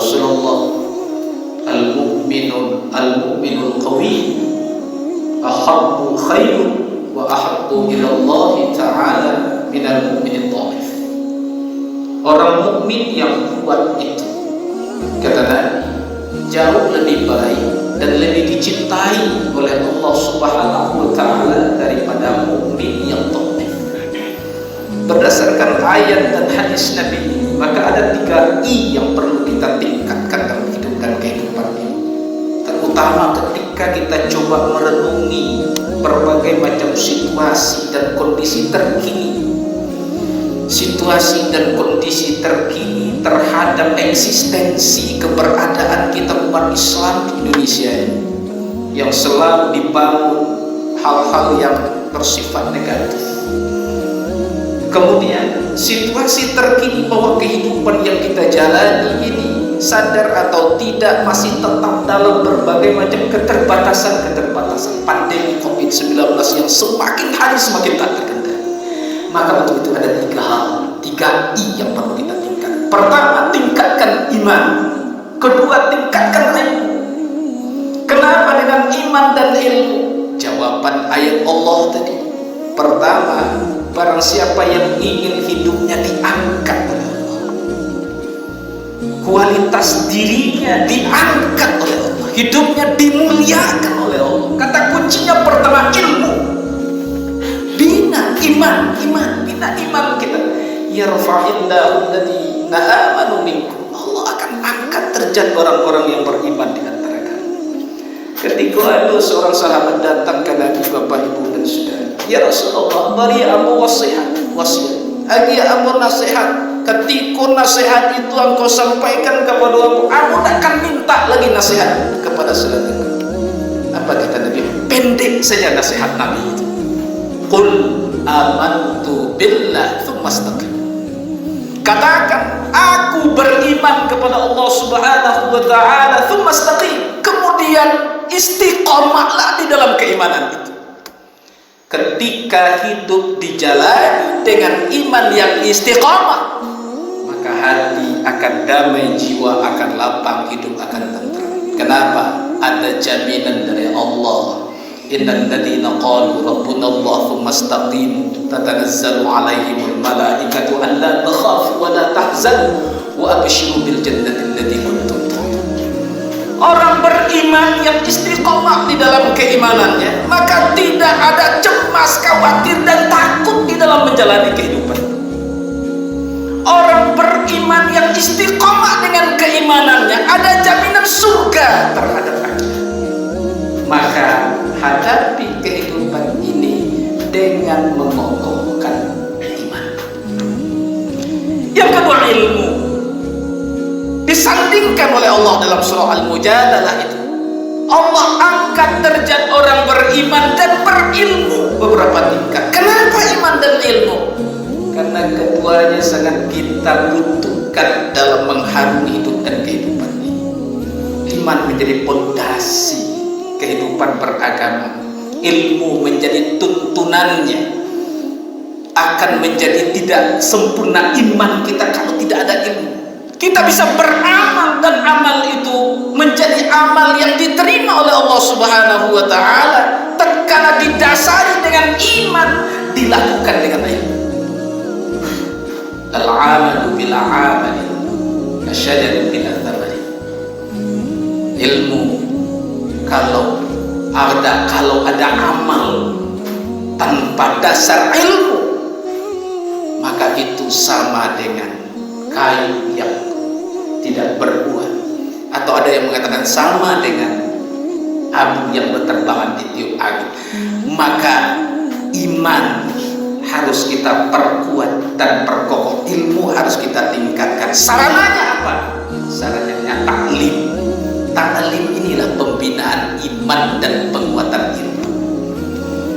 Rasulullah, al-mu'minul qawi ahabbu khairun wa ahabbu ila Allah ta'ala minal mu'minid dhaif. Orang mukmin yang kuat itu, kata Nabi, jauh lebih baik dan lebih dicintai oleh Allah Subhanahu wa ta'ala daripada mukmin yang dhaif. Berdasarkan ayat dan hadis Nabi, maka ada 3 I yang perlu kita tingkatkan dalam hidup dan kehidupan ini. Terutama ketika kita coba merenungi berbagai macam situasi dan kondisi terkini. Situasi dan kondisi terkini terhadap eksistensi keberadaan kita umat Islam di Indonesia ini, yang selalu dibangun hal-hal yang bersifat negatif. Kemudian situasi terkini bahwa kehidupan yang kita jalani ini, sadar atau tidak, masih tetap dalam berbagai macam keterbatasan pandemi COVID-19 yang semakin hari semakin tak terkendali. Maka untuk itu ada 3 hal, 3 I yang perlu kita tingkatkan. Pertama, tingkatkan iman. Kedua, tingkatkan ilmu. Kenapa dengan iman dan ilmu? Jawaban ayat Allah tadi. Pertama, barang siapa yang ingin hidupnya diangkat oleh Allah, kualitas dirinya diangkat oleh Allah, hidupnya dimuliakan oleh Allah, kata kuncinya pertama ilmu. Bina iman kita. Yarfa'illahu alladhina amanu minkum. Allah akan angkat derajat orang-orang yang beriman di antara kalian. Ketika ada seorang sahabat datang ke Nabi, Bapak, Ibu dan Saudara, ya Rasulullah, beri amu wasiat. Agi amu nasihat. Ketika nasihat itu engkau sampaikan kepada aku akan minta lagi nasihat kepada selanjutnya. Apa kata Nabi? Pendek saja nasihat Nabi itu. Qul amantu billah tsumma istaqim. Katakan, aku beriman kepada Allah Subhanahu wa ta'ala, tsumma istaqim. Kemudian istiqomahlah di dalam keimanan itu. Ketika hidup dijalani dengan iman yang istiqomah, maka hati akan damai, jiwa akan lapang, hidup akan tenteram. Kenapa? Ada jaminan dari Allah. Innal ladzina qalu rabbuna Allah tsumma istaqimu tatanazzalu 'alaihimul malaikatu alla takhafu wa la tahzanu wa abshiru bil jannati allati kuntum tu'adun. Orang beriman yang istiqomah di dalam keimanannya, maka tidak ada cemas, khawatir dan takut di dalam menjalani kehidupan. Orang beriman yang istiqomah dengan keimanannya, ada jaminan surga terhadap kita. Maka hadapi kehidupan ini dengan mengokohkan iman. Yang kedua, ilmu. Disandingkan oleh Allah dalam surah Al-Mujadalah itu, Allah angkat derajat orang beriman dan berilmu beberapa tingkat. Kenapa iman dan ilmu? Karena keduanya sangat kita butuhkan dalam mengharungi hidup dan kehidupan ini. Iman menjadi pondasi kehidupan beragama, ilmu menjadi tuntunannya. Akan menjadi tidak sempurna iman kita kalau tidak ada ilmu. Kita bisa beramal dan amal itu menjadi amal yang diterima oleh Allah Subhanahu wa ta'ala karena didasari dengan iman, dilakukan dengan ilmu. Al-amalu bila amali kasyajarin bila thamari. Ilmu, kalau ada amal tanpa dasar ilmu, maka itu sama dengan kayu yang tidak berbuah, atau ada yang mengatakan sama dengan abu yang berterbangan di tiup angin. Maka iman harus kita perkuat dan perkokoh, ilmu harus kita tingkatkan. Sarananya apa? Sarananya taklim. Taklim inilah pembinaan iman dan penguatan ilmu.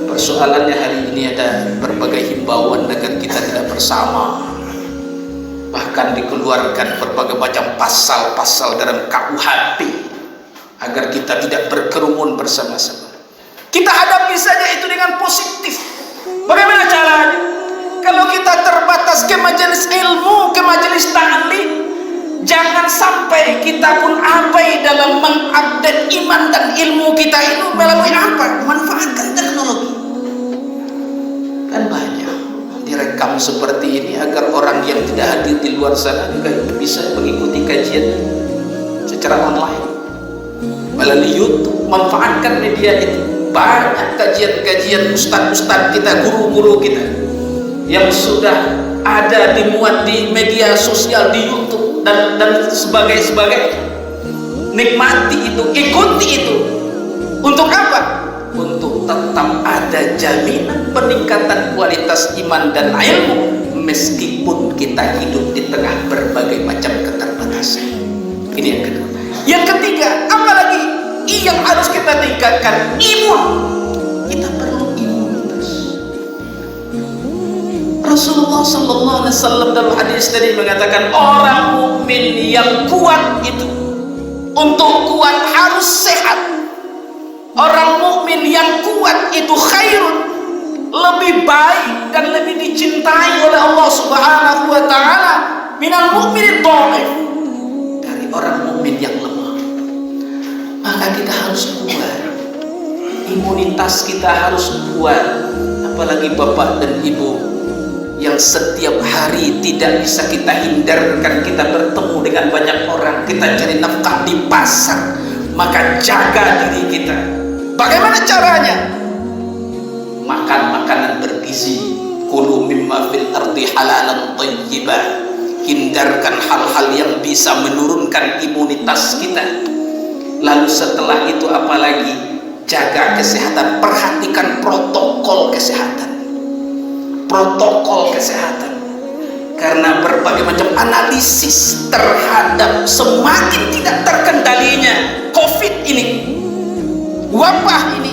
Persoalannya hari ini ada berbagai himbauan agar kita tidak bersama, bahkan dikeluarkan berbagai macam pasal-pasal dalam KUHP agar kita tidak berkerumun bersama-sama. Kita hadapi saja itu dengan positif. Bagaimana caranya? Kalau kita terbatas ke majelis ilmu, ke majelis ta'lim, Jangan sampai kita pun abai dalam mengupdate iman dan ilmu kita itu melalui apa? Manfaatkan teknologi. Kan banyak direkam seperti ini agar orang yang tidak hadir di luar sana juga bisa mengikuti kajian secara online melalui YouTube. Manfaatkan media itu. Banyak kajian-kajian ustadz-ustadz kita, guru-guru kita yang sudah ada dimuat di media sosial, di YouTube dan sebagainya. Nikmati itu, ikuti itu. Untuk apa? Untuk tetap ada jaminan peningkatan kualitas iman dan ilmu meskipun kita hidup di tengah berbagai macam keterbatasan. Ini yang kedua. Yang ketiga, apalagi yang harus kita tingkatkan? Imun. Kita perlu imunitas. Rasulullah sallallahu alaihi wasallam dalam hadis tadi mengatakan orang mukmin yang kuat itu, untuk kuat harus sehat. Orang mukmin yang kuat itu khairun, lebih baik dan lebih dicintai oleh Allah Subhanahu wa taala minal mukmin dhaif, dari orang mukmin yang lemah. Maka kita harus kuat, imunitas kita harus kuat. Apalagi bapak dan ibu yang setiap hari tidak bisa kita hindarkan kita bertemu dengan banyak orang, kita cari nafkah di pasar. Maka jaga diri kita. Bagaimana caranya? Makan makanan bergizi. Kulu mimma fil ardi halalan thayyiban. Hindarkan hal-hal yang bisa menurunkan imunitas kita. Lalu setelah itu apalagi? Jaga kesehatan, perhatikan protokol kesehatan. Protokol kesehatan. Karena berbagai macam analisis terhadap semakin tidak terkendalinya COVID ini, wabah ini.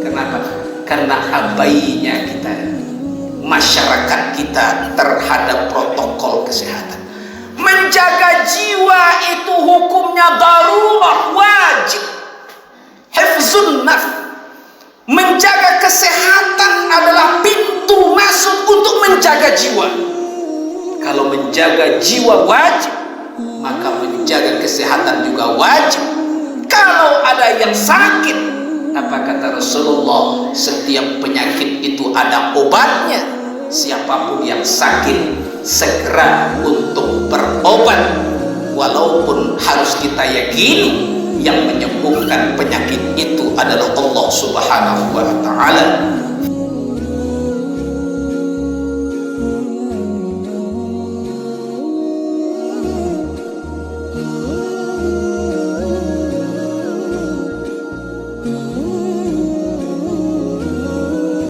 Kenapa? Karena abainya kita, masyarakat kita terhadap protokol kesehatan. Menjaga jiwa itu hukumnya darurah, wajib. Hifzun nafs, menjaga kesehatan adalah pintu masuk untuk menjaga jiwa. Kalau menjaga jiwa wajib, maka menjaga kesehatan juga wajib. Kalau ada yang sakit, apa kata Rasulullah? Setiap penyakit itu ada obatnya. Siapapun yang sakit, segera untuk berobat. Walaupun harus kita yakini yang menyembuhkan penyakit itu adalah Allah Subhanahu wa ta'ala.